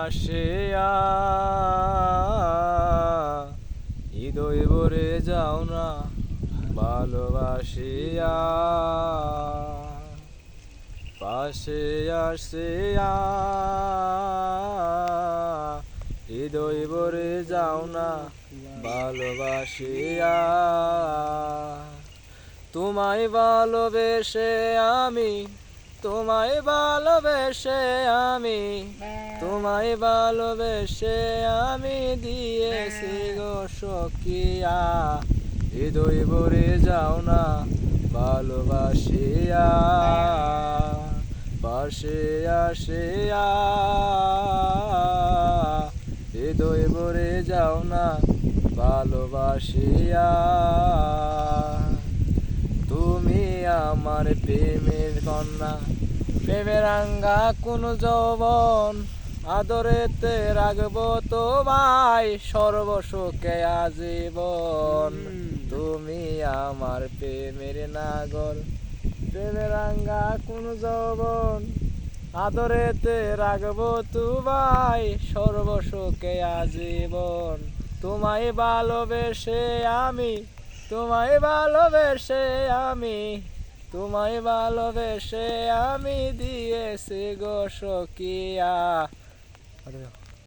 আসিয়া হৃদয় ভরে যাও না ভালোবাসিয়া, পাশে আসিয়া হৃদয় ভরে যাও না ভালোবাসিয়া। তোমায় ভালোবেসে আমি, তোমায় ভালোবেসে আমি, তোমায় ভালোবেসে আমি দিয়েছি গো সখিয়া, হৃদয় ভরে যাও না ভালোবাসিয়া, পাশে আসিয়া হৃদয় ভরে যাও না ভালোবাসিয়া। তুমি আমার প্রেমের কন্যা, প্রেমের আঙ্গা কোন যৌবন, আদরেতে রাখবো তোমায় সর্বসুখে আজীবন। তুমি আমার প্রেমের নাগর, প্রেমের আঙ্গা কোন যৌবন, আদরেতে রাখবো তোমায় সর্বসুখে আজীবন। তোমায় ভালোবেসে আমি, তোমায় ভালোবেসে আমি, তোমায় ভালোবেসে আমি দিয়েছি গো সখিয়া।